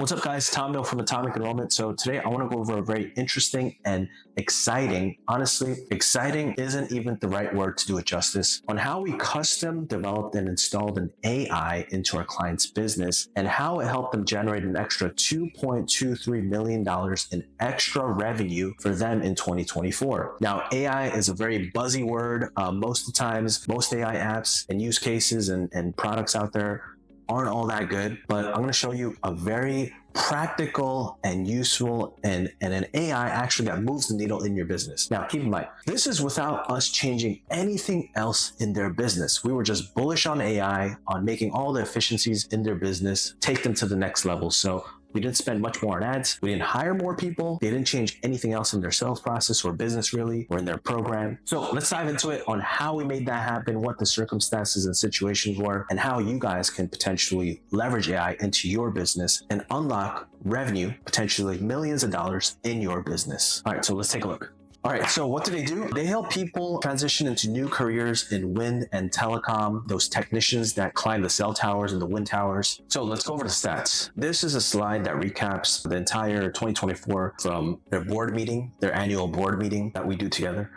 What's up, guys? Tom Mill from Atomic Enrollment. So today I want to go over a very interesting and exciting, honestly, exciting isn't even the right word to do it justice, on how we custom developed and installed an AI into our client's business and how it helped them generate an extra $2.23 million in extra revenue for them in 2024. Now, AI is a very buzzy word. Most of the times, most AI apps and use cases and products out there aren't all that good, but I'm going to show you a very practical and useful and an AI actually that moves the needle in your business. Now, keep in mind, this is without us changing anything else in their business. We were just bullish on AI, on making all the efficiencies in their business, take them to the next level. So we didn't spend much more on ads. We didn't hire more people. They didn't change anything else in their sales process or business really, or in their program. So let's dive into it on how we made that happen, what the circumstances and situations were, and how you guys can potentially leverage AI into your business and unlock revenue, potentially millions of dollars in your business. All right, so let's take a look. All right, so what do? They help people transition into new careers in wind and telecom, those technicians that climb the cell towers and the wind towers. So let's go over the stats. This is a slide that recaps the entire 2024 from their board meeting, their annual board meeting that we do together.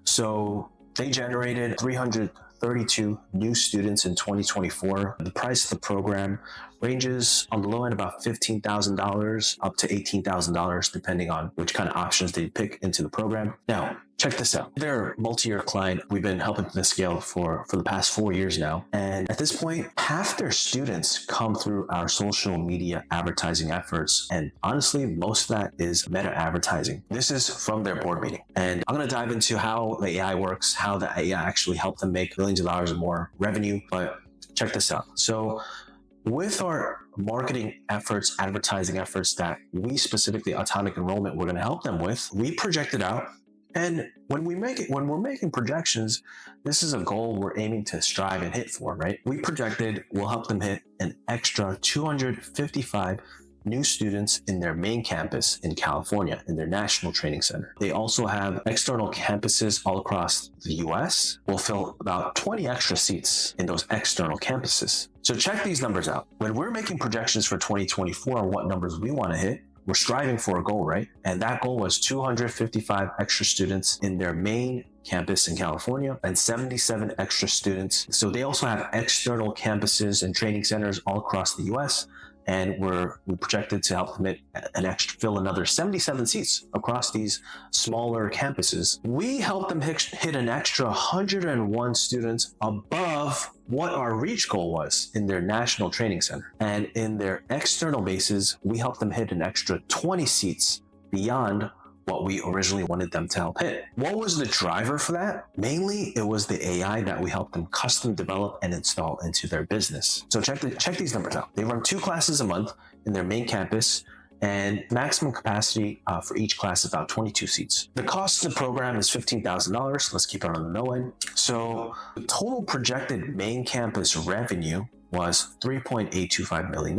So they generated 332 new students in 2024. The price of the program ranges on the low end about $15,000 up to $18,000, depending on which kind of options they pick into the program. Now, check this out. They're a multi-year client. We've been helping them scale for the past 4 years now. And at this point, half their students come through our social media advertising efforts. And honestly, most of that is meta advertising. This is from their board meeting. And I'm going to dive into how the AI works, how the AI actually helped them make millions of dollars or more revenue. But check this out. So with our marketing efforts, advertising efforts that we specifically, Atomic Enrollment, we're going to help them with, we projected out. And when we're making projections, this is a goal we're aiming to strive and hit for, right? We projected we'll help them hit an extra 255 new students in their main campus in California, in their national training center. They also have external campuses all across the US. We'll fill about 20 extra seats in those external campuses. So check these numbers out. When we're making projections for 2024 and what numbers we want to hit, we're striving for a goal, right? And that goal was 255 extra students in their main campus in California and 77 extra students. So they also have external campuses and training centers all across the US. And we projected to help them fill another 77 seats across these smaller campuses. We helped them hit an extra 101 students above what our reach goal was in their national training center. And in their external bases, we helped them hit an extra 20 seats beyond what we originally wanted them to help hit. What was the driver for that? Mainly, it was the AI that we helped them custom develop and install into their business. So check these numbers out. They run 2 classes a month in their main campus, and maximum capacity for each class is about 22 seats. The cost of the program is $15,000. Let's keep it on the low end. So the total projected main campus revenue was $3.825 million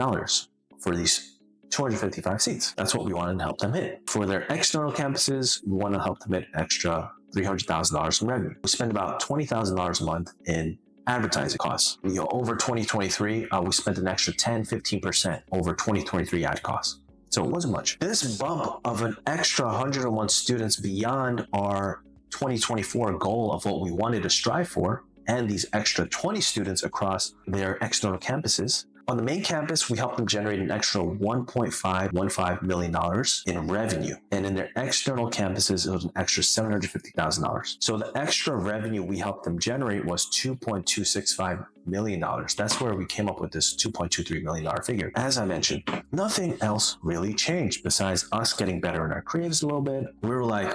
for these 255 seats. That's what we wanted to help them hit. For their external campuses, we want to help them hit an extra $300,000 in revenue. We spend about $20,000 a month in advertising costs. Over 2023, we spent an extra 10-15% over 2023 ad costs. So it wasn't much. This bump of an extra 101 students beyond our 2024 goal of what we wanted to strive for, and these extra 20 students across their external campuses. On the main campus, we helped them generate an extra $1.515 million in revenue. And in their external campuses, it was an extra $750,000. So the extra revenue we helped them generate was $2.265 million. That's where we came up with this $2.23 million figure. As I mentioned, nothing else really changed besides us getting better in our creatives a little bit.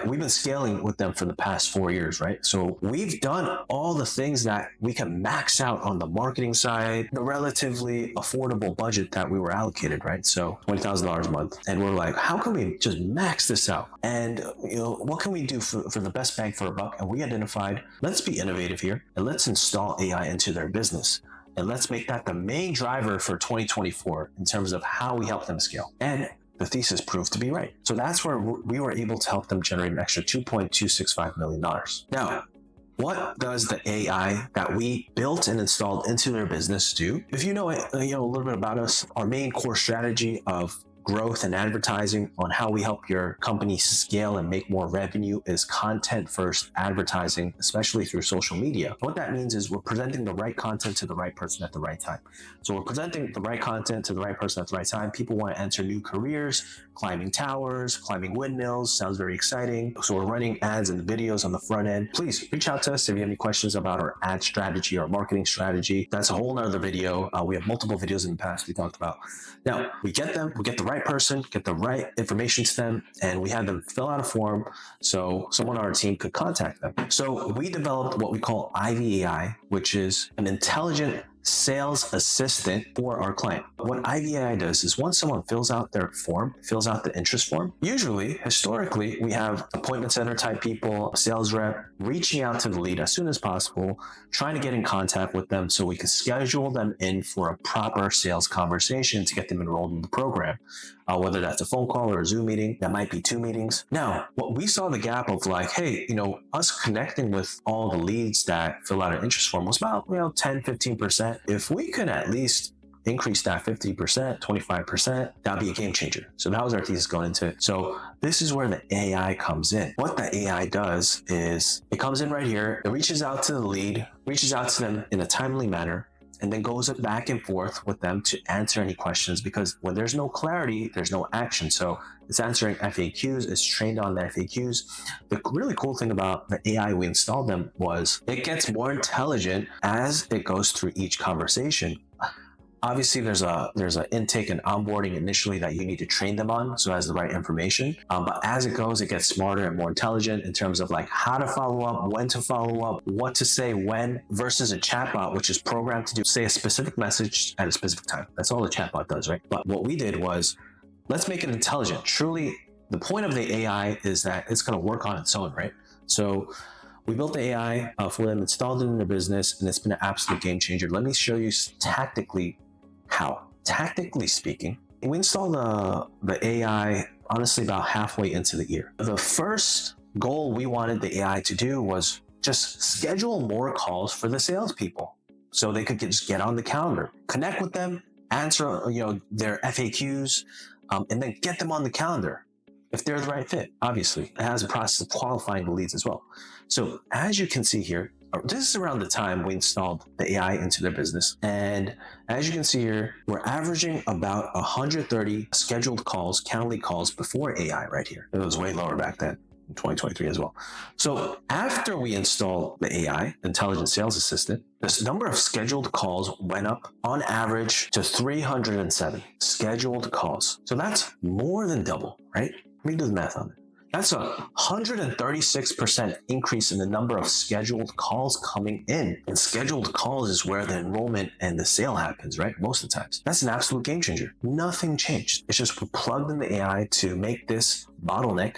We've been scaling with them for the past 4 years, right? So we've done all the things that we can max out on the marketing side, the relatively affordable budget that we were allocated, right? So $20,000 a month. And we're like, how can we just max this out? And what can we do for the best bang for a buck? And we identified, let's be innovative here and let's install AI into their business. And let's make that the main driver for 2024 in terms of how we help them scale. And the thesis proved to be right. So that's where we were able to help them generate an extra $2.265 million. Now, what does the AI that we built and installed into their business do? If you know a little bit about us, our main core strategy of growth and advertising, on how we help your company scale and make more revenue, is content first advertising, especially through social media. What that means is we're presenting the right content to the right person at the right time. So we're presenting the right content to the right person at the right time. People want to enter new careers, climbing towers, climbing windmills. Sounds very exciting. So we're running ads and videos on the front end. Please reach out to us if you have any questions about our ad strategy or marketing strategy. That's a whole nother video. We have multiple videos in the past we talked about. Now, we get the right person, get the right information to them, and we had them fill out a form so someone on our team could contact them. So we developed what we call Ivy AI, which is an intelligent sales assistant for our client. What Ivy AI does is once someone fills out their form, fills out the interest form, usually, historically, we have appointment center type people, sales rep, reaching out to the lead as soon as possible, trying to get in contact with them so we can schedule them in for a proper sales conversation to get them enrolled in the program. Whether that's a phone call or a Zoom meeting, that might be 2 meetings. Now, what we saw the gap of like, hey, us connecting with all the leads that fill out an interest form was about, 10, 15%. If we could at least increase that 50%, 25%, that'd be a game changer. So that was our thesis going into it. So this is where the AI comes in. What the AI does is it comes in right here. It reaches out to the lead, reaches out to them in a timely manner, and then goes back and forth with them to answer any questions, because when there's no clarity, there's no action. So it's answering FAQs, it's trained on the FAQs. The really cool thing about the AI we installed them was it gets more intelligent as it goes through each conversation. Obviously, there's an intake and onboarding initially that you need to train them on, so it has the right information. But as it goes, it gets smarter and more intelligent in terms of like how to follow up, when to follow up, what to say when, versus a chatbot, which is programmed to say a specific message at a specific time. That's all the chatbot does, right? But what we did was, let's make it intelligent. Truly, the point of the AI is that it's going to work on its own, right? So we built the AI for them, installed it in their business, and it's been an absolute game changer. Let me show you tactically how. Tactically speaking, we installed the AI honestly about halfway into the year. The first goal we wanted the AI to do was just schedule more calls for the salespeople so they could just get on the calendar, connect with them, answer their FAQs, and then get them on the calendar if they're the right fit. Obviously, it has a process of qualifying the leads as well. So as you can see here, this is around the time we installed the AI into their business. And as you can see here, we're averaging about 130 scheduled calls, Calendly calls before AI right here. It was way lower back then, in 2023 as well. So after we installed the AI, Intelligent Sales Assistant, this number of scheduled calls went up on average to 307 scheduled calls. So that's more than double, right? Let me do the math on it. That's a 136% increase in the number of scheduled calls coming in. And scheduled calls is where the enrollment and the sale happens, right? Most of the times. That's an absolute game changer. Nothing changed. It's just we plugged in the AI to make this bottleneck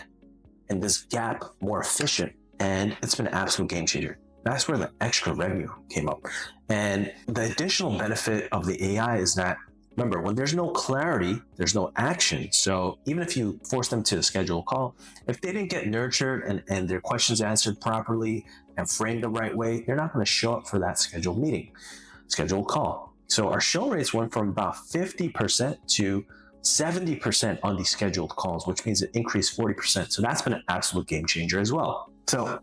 and this gap more efficient. And it's been an absolute game changer. That's where the extra revenue came up. And the additional benefit of the AI is that, remember, when there's no clarity, there's no action. So even if you force them to schedule a call, if they didn't get nurtured and their questions answered properly and framed the right way, they're not going to show up for that scheduled meeting, scheduled call. So our show rates went from about 50% to 70% on these scheduled calls, which means it increased 40%. So that's been an absolute game changer as well. So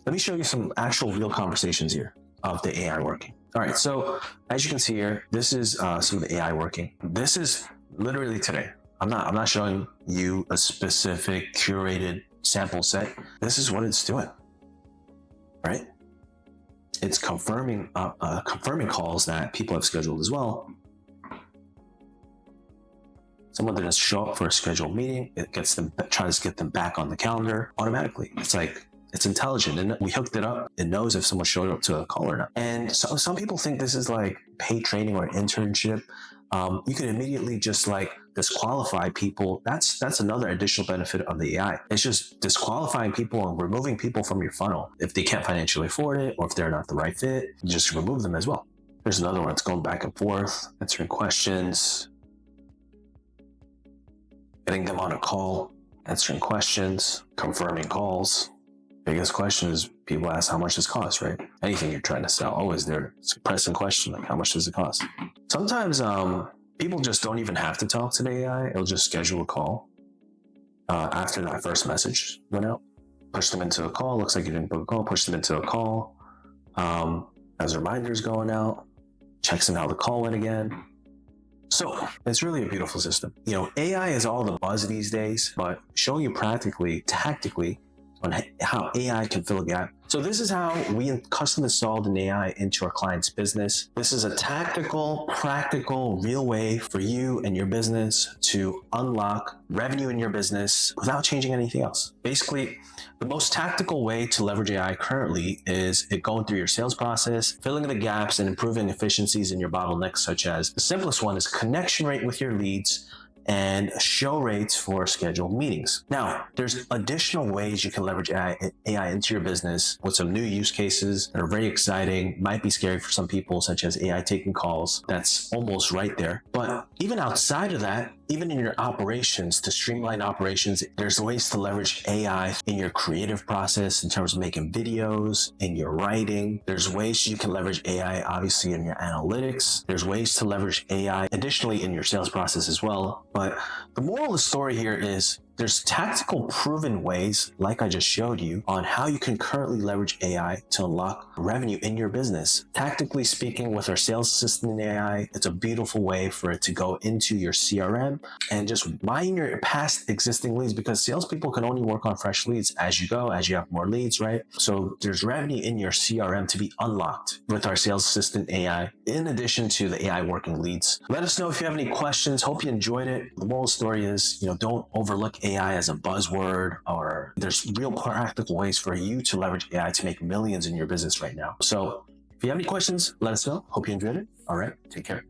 let me show you some actual real conversations here of the AI working. All right, so as you can see here, this is some of the AI working. This is literally today. I'm not showing you a specific curated sample set. This is what it's doing, right? It's confirming calls that people have scheduled as well. Someone didn't show up for a scheduled meeting. It tries to get them back on the calendar automatically. It's intelligent, and we hooked it up. It knows if someone showed up to a call or not. And so some people think this is like paid training or internship. You can immediately just like disqualify people. That's another additional benefit of the AI. It's just disqualifying people and removing people from your funnel. If they can't financially afford it, or if they're not the right fit, you just remove them as well. There's another one. It's going back and forth, answering questions, getting them on a call, answering questions, confirming calls. Biggest question is people ask how much this costs, right? Anything you're trying to sell, always there. It's a pressing question, like how much does it cost? Sometimes people just don't even have to talk to the AI. It'll just schedule a call after that first message went out. Push them into a call. Looks like you didn't book a call. Push them into a call. As reminders going out, checks in how the call went again. So it's really a beautiful system. AI is all the buzz these days, but showing you practically, tactically, on how AI can fill a gap. So this is how we custom installed an AI into our client's business. This is a tactical, practical, real way for you and your business to unlock revenue in your business without changing anything else. Basically, the most tactical way to leverage AI currently is it going through your sales process, filling the gaps and improving efficiencies in your bottlenecks, such as the simplest one is connection rate with your leads and show rates for scheduled meetings. Now, there's additional ways you can leverage AI into your business with some new use cases that are very exciting, might be scary for some people, such as AI taking calls. That's almost right there. But even outside of that, even in your operations, to streamline operations, there's ways to leverage AI in your creative process in terms of making videos, in your writing. There's ways you can leverage AI, obviously, in your analytics. There's ways to leverage AI additionally in your sales process as well. But the moral of the story here is there's tactical proven ways, like I just showed you, on how you can currently leverage AI to unlock revenue in your business. Tactically speaking, with our sales assistant AI, it's a beautiful way for it to go into your CRM and just mine your past existing leads, because salespeople can only work on fresh leads as you go, as you have more leads, right? So there's revenue in your CRM to be unlocked with our sales assistant AI, in addition to the AI working leads. Let us know if you have any questions. Hope you enjoyed it. The moral story is, don't overlook AI as a buzzword, or there's real practical ways for you to leverage AI to make millions in your business right now. So if you have any questions, let us know. Hope you enjoyed it. All right, take care.